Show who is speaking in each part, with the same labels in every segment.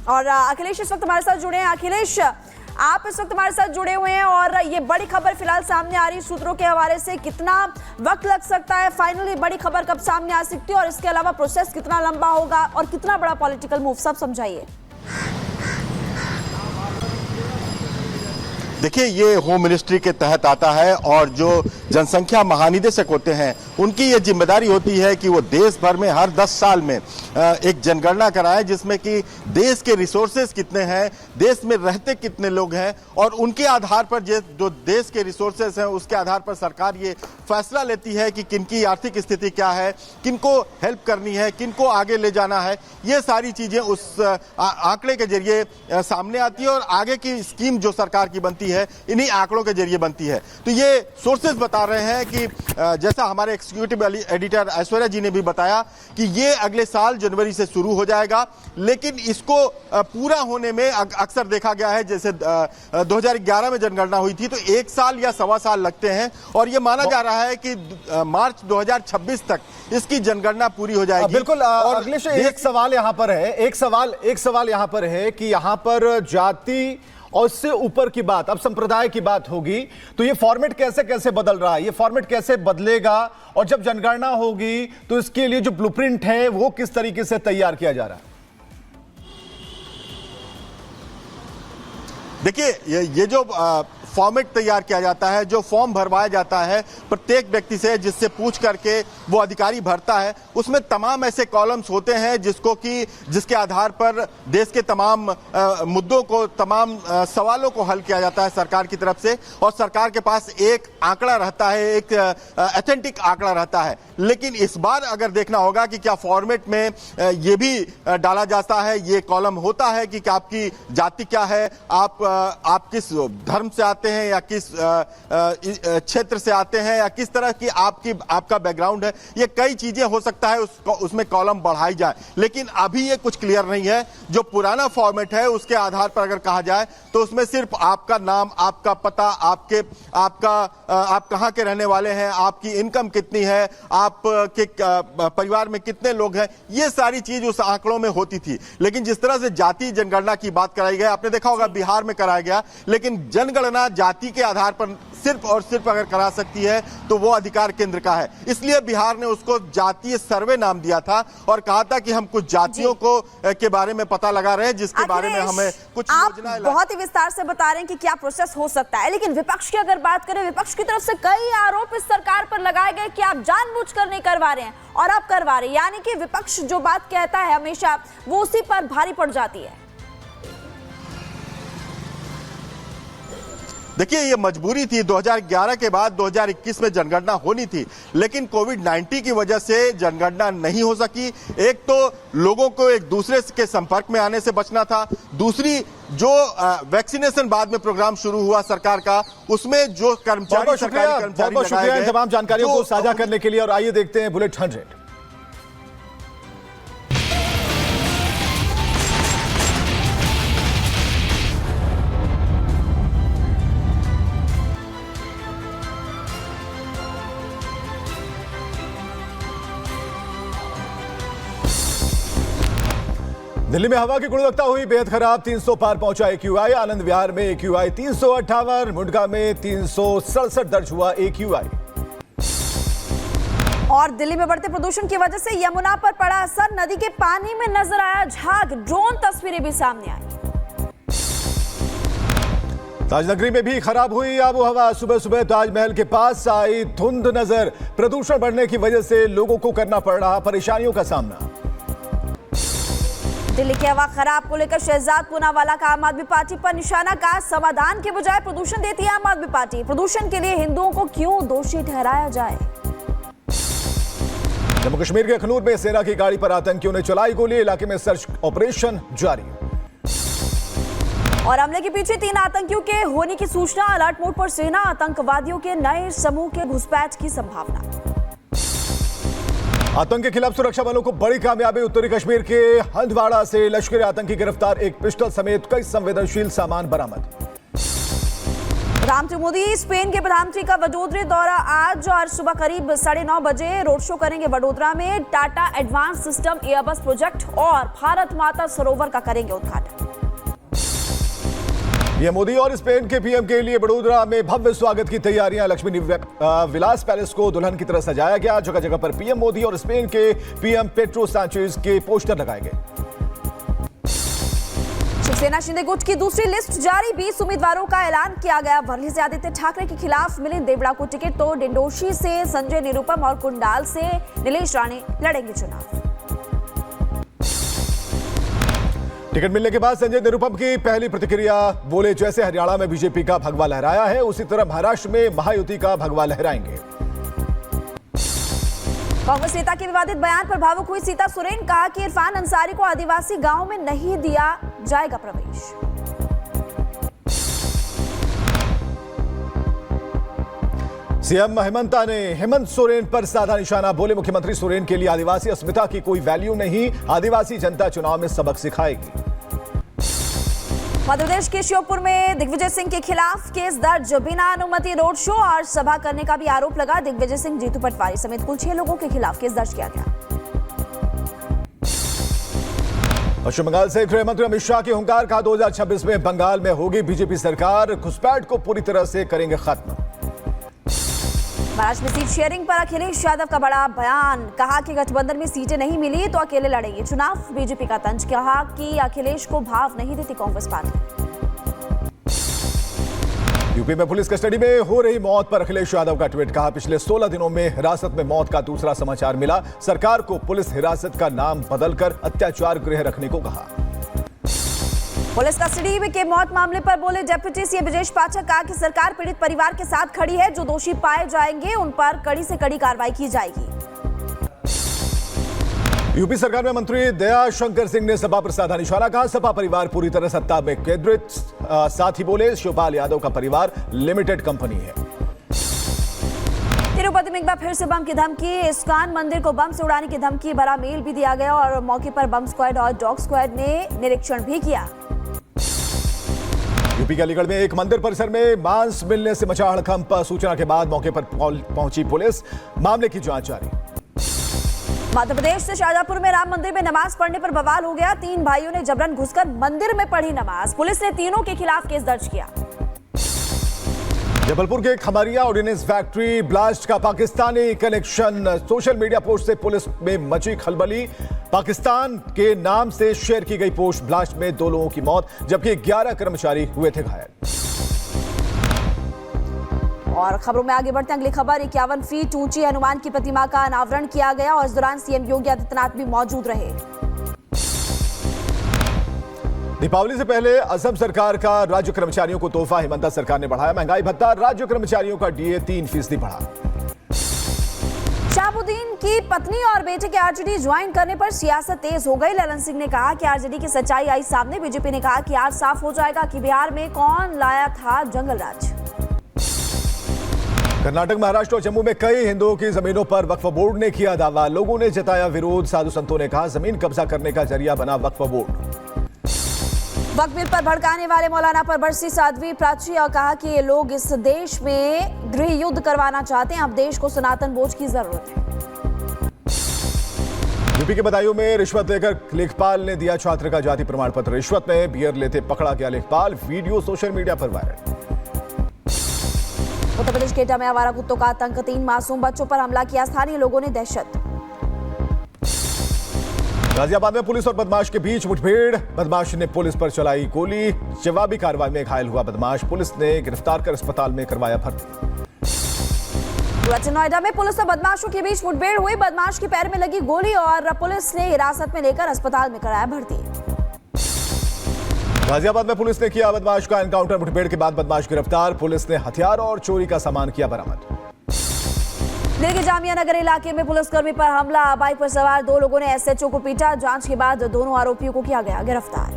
Speaker 1: और अखिलेश इस वक्त हमारे साथ जुड़े हैं। अखिलेश, आप इस वक्त हमारे साथ जुड़े हुए हैं और ये बड़ी खबर फिलहाल सामने आ रही सूत्रों के हवाले से, कितना वक्त लग सकता है, फाइनली बड़ी खबर कब सामने आ सकती है और इसके अलावा प्रोसेस कितना लंबा होगा और कितना बड़ा पॉलिटिकल मूव, सब समझाइए।
Speaker 2: देखिए, ये होम मिनिस्ट्री के तहत आता है और जो जनसंख्या महानिदेशक होते हैं उनकी ये जिम्मेदारी होती है कि वो देश भर में हर 10 साल में एक जनगणना कराएं, जिसमें कि देश के रिसोर्सेज कितने हैं, देश में रहते कितने लोग हैं और उनके आधार पर जो देश के रिसोर्सेज हैं उसके आधार पर सरकार ये फैसला लेती है कि किनकी आर्थिक स्थिति क्या है, किनको हेल्प करनी है, किनको आगे ले जाना है। ये सारी चीजें उस आंकड़े के जरिए सामने आती है और आगे की स्कीम जो सरकार की बनती है इन्हीं आंकड़ों के जरिए बनती है। तो ये सोर्सेज बता रहे हैं कि जैसा हमारे एग्जीक्यूटिव एडिटर ऐश्वर्या जी ने भी बताया कि ये अगले साल जनवरी से शुरू हो जाएगा, लेकिन इसको पूरा होने में अक्सर देखा गया है, जैसे 2011 में जनगणना हुई थी तो 1 साल या सवा साल लगते हैं और ये माना जा रहा है कि मार्च 2026 तक इसकी जनगणना पूरी हो जाएगी।
Speaker 3: बिल्कुल। और अगले एक सवाल यहां पर है, एक सवाल यहां पर है कि यहां पर जाति और इससे ऊपर की बात, अब संप्रदाय की बात होगी, तो ये फॉर्मेट कैसे कैसे बदल रहा है, ये फॉर्मेट कैसे बदलेगा और जब जनगणना होगी तो इसके लिए जो ब्लूप्रिंट है वो किस तरीके से तैयार किया जा रहा है?
Speaker 2: देखिए, ये जो फॉर्मेट तैयार किया जाता है, जो फॉर्म भरवाया जाता है प्रत्येक व्यक्ति से, जिससे पूछ करके वो अधिकारी भरता है, उसमें तमाम ऐसे कॉलम्स होते हैं जिसके आधार पर देश के तमाम मुद्दों को, तमाम सवालों को हल किया जाता है सरकार की तरफ से और सरकार के पास एक आंकड़ा रहता है, एक ऑथेंटिक आंकड़ा रहता है। लेकिन इस बार अगर देखना होगा कि क्या फॉर्मेट में ये भी डाला जाता है, ये कॉलम होता है कि आपकी जाति क्या है, आप किस धर्म से आते हैं या किस क्षेत्र से आते हैं या किस तरह की आपका बैकग्राउंड है, ये कई चीजें हो सकता है उसमें कॉलम बढ़ाई जाए। लेकिन अभी ये कुछ क्लियर नहीं है। जो पुराना फॉर्मेट है उसके आधार पर अगर कहा जाए तो उसमें सिर्फ आपका नाम, आपका पता, आप कहां के रहने वाले हैं, आपकी इनकम कितनी है, आपके परिवार में कितने लोग हैं, ये सारी चीज उस आंकड़ों में होती थी। लेकिन जिस तरह से जाति जनगणना की बात कराई गई, आपने देखा होगा बिहार में कराया गया, लेकिन जनगणना जाति के आधार पर सिर्फ और सिर्फ अगर करा सकती है तो वो अधिकार केंद्र का है। इसलिए बिहार ने उसको जातीय सर्वे नाम दिया था और कहा था कि हम कुछ जातियों के बारे में पता लगा रहे हैं, जिसके बारे में हमें कुछ योजनाएं।
Speaker 1: बहुत ही विस्तार से बता रहे हैं कि क्या प्रोसेस हो सकता है, लेकिन विपक्ष की अगर बात करें, विपक्ष की तरफ से कई आरोप इस सरकार पर लगाए गए कि आप जानबूझकर नहीं करवा रहे हैं और आप करवा रहे हैं, यानी कि विपक्ष जो बात कहता है हमेशा वो उसी पर भारी पड़ जाती है।
Speaker 2: देखिए, ये मजबूरी थी। 2011 के बाद 2021 में जनगणना होनी थी, लेकिन कोविड-19 की वजह से जनगणना नहीं हो सकी। एक तो लोगों को एक दूसरे के संपर्क में आने से बचना था, दूसरी जो वैक्सीनेशन बाद में प्रोग्राम शुरू हुआ सरकार का, उसमें जो कर्मचारी, सरकारी कर्मचारी लगाए गए।
Speaker 3: तमाम जानकारियों को साझा करने के लिए और आइए देखते हैं बुलेट 100। दिल्ली में हवा की गुणवत्ता हुई बेहद खराब, 300 पार पहुंचा AQI। आनंद विहार में AQI 358, मुंडका में 367 दर्ज हुआ AQI।
Speaker 1: और दिल्ली में बढ़ते प्रदूषण की वजह से यमुना पर पड़ा असर, नदी के पानी में नजर आया झाग, ड्रोन तस्वीरें भी सामने आई।
Speaker 3: ताजनगरी में भी खराब हुई आबो हवा, सुबह सुबह ताजमहल के पास आई धुंध नजर। प्रदूषण बढ़ने की वजह से लोगों को करना पड़ रहा परेशानियों का सामना।
Speaker 1: दिल्ली की हवा खराब को लेकर शहजाद पूनावाला का आम आदमी पार्टी पर निशाना, का समाधान के बजाय प्रदूषण देती है आम आदमी पार्टी, प्रदूषण के लिए हिंदुओं को क्यों दोषी ठहराया जाए।
Speaker 3: जम्मू कश्मीर के अखनूर में सेना की गाड़ी पर आतंकियों ने चलाई गोली, इलाके में सर्च ऑपरेशन जारी।
Speaker 1: और हमले के पीछे 3 आतंकियों के होने की सूचना, अलर्ट मोड पर सेना, आतंकवादियों के नए समूह के घुसपैठ की संभावना।
Speaker 3: आतंक के खिलाफ सुरक्षा बलों को बड़ी कामयाबी, उत्तरी कश्मीर के हंदवाड़ा से लश्कर आतंकी गिरफ्तार, एक पिस्टल समेत कई संवेदनशील सामान बरामद।
Speaker 1: प्रधानमंत्री मोदी स्पेन के प्रधानमंत्री का वडोदरा दौरा आज और सुबह करीब 9:30 बजे रोड शो करेंगे वडोदरा में। Tata advance system Airbus project और भारत माता सरोवर का करेंगे उद्घाटन।
Speaker 3: पीएम मोदी और स्पेन के पीएम के लिए वडोदरा में भव्य स्वागत की तैयारियां। लक्ष्मी विलास पैलेस को दुल्हन की तरह सजाया गया। जगह जगह पर पीएम मोदी और स्पेन के पीएम पेड्रो सांचेज के पोस्टर लगाए गए।
Speaker 1: शिवसेना शिंदे गुट की दूसरी लिस्ट जारी। 20 उम्मीदवारों का ऐलान किया गया। वर्ली से आदित्य ठाकरे के खिलाफ मिले देवड़ा को टिकट तो डिंडोशी से संजय निरुपम और कुंडाल से नीलेश राणे लड़ेंगे चुनाव।
Speaker 3: टिकट मिलने के बाद संजय निरुपम की पहली प्रतिक्रिया, बोले जैसे हरियाणा में बीजेपी का भगवा लहराया है उसी तरह महाराष्ट्र में महायुति का भगवा लहराएंगे।
Speaker 1: कांग्रेस नेता के विवादित बयान पर भावुक हुई सीता सोरेन। कहा कि इरफान अंसारी को आदिवासी गांव में नहीं दिया जाएगा प्रवेश।
Speaker 3: सीएम हेमंता ने हेमंत सोरेन पर साधा निशाना। बोले मुख्यमंत्री सोरेन के लिए आदिवासी अस्मिता की कोई वैल्यू नहीं, आदिवासी जनता चुनाव में सबक सिखाएगी। मध्य प्रदेश के श्योपुर में दिग्विजय सिंह के खिलाफ केस दर्ज। बिना अनुमति रोड शो और सभा करने का भी आरोप लगा। दिग्विजय सिंह, जीतू पटवारी समेत कुल 6 लोगों के खिलाफ केस दर्ज किया गया। पश्चिम बंगाल से गृह मंत्री अमित शाह की हुंकार। कहा 2026 में बंगाल में होगी बीजेपी सरकार, घुसपैठ को पूरी तरह से करेंगे खत्म। महाराष्ट्र में सीट शेयरिंग पर अखिलेश यादव का बड़ा बयान। कहा कि गठबंधन में सीटें नहीं मिली तो अकेले लड़ेंगे चुनाव। बीजेपी का तंज। कहा कि अखिलेश को भाव नहीं देती कांग्रेस पार्टी। यूपी में पुलिस कस्टडी में हो रही मौत पर अखिलेश यादव का ट्वीट। कहा पिछले 16 दिनों में हिरासत में मौत का दूसरा समाचार मिला। सरकार को पुलिस हिरासत का नाम बदलकर अत्याचार गृह रखने को कहा। पुलिस कस्टडी के मौत मामले पर बोले डेप्यूटी सीएम ब्रजेश पाठक। कहा कि सरकार पीड़ित परिवार के साथ खड़ी है। जो दोषी पाए जाएंगे उन पर कड़ी से कड़ी कार्रवाई की जाएगी। यूपी सरकार में मंत्री दया शंकर सिंह ने सपा पर साधा निशाना। कहा सपा परिवार पूरी तरह सत्ता में केंद्रित। साथ ही बोले शिवपाल यादव का परिवार लिमिटेड कंपनी है। तिरुपति में एक बार फिर से बम की धमकी। इस्कॉन मंदिर को बम से उड़ाने की धमकी भरा मेल भी दिया गया और मौके पर बम स्क्वाड और डॉग स्क्वाड ने निरीक्षण भी किया। यूपी के अलीगढ़ में एक मंदिर परिसर में मांस मिलने से मचा हड़कंप। सूचना के बाद मौके पर पहुंची पुलिस। मामले की जांच जारी। मध्य प्रदेश से शाहजहांपुर में राम मंदिर में नमाज पढ़ने पर बवाल हो गया। 3 भाइयों ने जबरन घुसकर मंदिर में पढ़ी नमाज। पुलिस ने तीनों के खिलाफ केस दर्ज किया। जबलपुर के खमरिया ऑर्डिनेंस फैक्ट्री ब्लास्ट का Pakistani connection. Social media post से पुलिस में मची खलबली। पाकिस्तान के नाम से शेयर की गई पोस्ट। ब्लास्ट में 2 लोगों की मौत जबकि 11 कर्मचारी हुए थे घायल। और खबरों में आगे बढ़ते हैं। अगली खबर, 51 फीट ऊंची हनुमान की प्रतिमा का अनावरण किया गया और इस दौरान सीएम योगी आदित्यनाथ भी मौजूद रहे। दीपावली से पहले असम सरकार का राज्य कर्मचारियों को तोहफा। हेमंता सरकार ने बढ़ाया महंगाई भत्ता। राज्य कर्मचारियों का डीए 3% बढ़ा। शहाबुद्दीन की पत्नी और बेटे के आरजेडी ज्वाइन करने पर सियासत तेज हो गई। ललन सिंह ने कहा कि आरजेडी की सच्चाई आई सामने। बीजेपी ने कहा कि आज साफ हो जाएगा कि बिहार में कौन लाया था जंगल राज। कर्नाटक, महाराष्ट्र और जम्मू में कई हिंदुओं की जमीनों पर वक्फ बोर्ड ने किया दावा। लोगों ने जताया विरोध। साधु संतों ने कहा जमीन कब्जा करने का जरिया बना वक्फ बोर्ड। वक्फ बिल पर भड़काने वाले मौलाना पर बरसी साध्वी प्राची और कहा कि ये लोग इस देश में गृह युद्ध करवाना चाहते हैं। अब देश को सनातन बोझ की जरूरत है। यूपी के बदायूं में रिश्वत लेकर लेखपाल ने दिया छात्र का जाति प्रमाण पत्र। रिश्वत में बियर लेते पकड़ा गया लेखपाल। वीडियो सोशल मीडिया पर वायरल। उत्तर प्रदेश के एटा में आवारा कुत्तों का आतंक। 3 मासूम बच्चों पर हमला किया। स्थानीय लोगों ने दहशत। गाजियाबाद में पुलिस और बदमाश के बीच मुठभेड़। बदमाश ने पुलिस पर चलाई गोली। जवाबी कार्रवाई में घायल हुआ बदमाश। पुलिस ने गिरफ्तार कर अस्पताल में करवाया भर्ती। ग्रेटर नोएडा में पुलिस और बदमाशों के बीच मुठभेड़ हुई। बदमाश के पैर में लगी गोली और पुलिस ने हिरासत में लेकर अस्पताल में कराया भर्ती। गाजियाबाद में पुलिस ने किया बदमाश का एनकाउंटर। मुठभेड़ के बाद बदमाश गिरफ्तार। पुलिस ने हथियार और चोरी का सामान किया बरामद। दिल्ली के जामिया नगर इलाके में पुलिसकर्मी पर हमला। बाइक पर सवार 2 लोगों ने एसएचओ को पीटा। जांच के बाद दोनों आरोपियों को किया गया गिरफ्तार।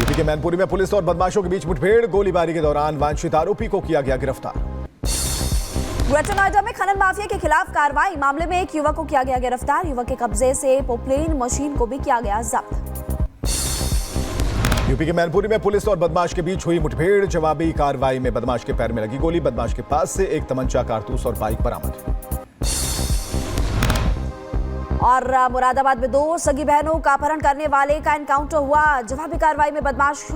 Speaker 3: यूपी के मैनपुरी में पुलिस और बदमाशों के बीच मुठभेड़। गोलीबारी के दौरान वांछित आरोपी को किया गया गिरफ्तार। ग्रेटर नोएडा में खनन माफिया के खिलाफ कार्रवाई। मामले में एक युवक को किया गया गिरफ्तार। युवक के कब्जे से पोप्लेन मशीन को भी किया गया जब्त। यूपी के मैनपुरी में पुलिस और बदमाश के बीच हुई मुठभेड़। जवाबी कार्रवाई में बदमाश के पैर में लगी गोली। बदमाश के पास से एक तमंचा, कारतूस और बाइक बरामद।
Speaker 1: और मुरादाबाद में 2 सगी बहनों का अपहरण करने वाले का एनकाउंटर हुआ। जवाबी कार्रवाई में बदमाश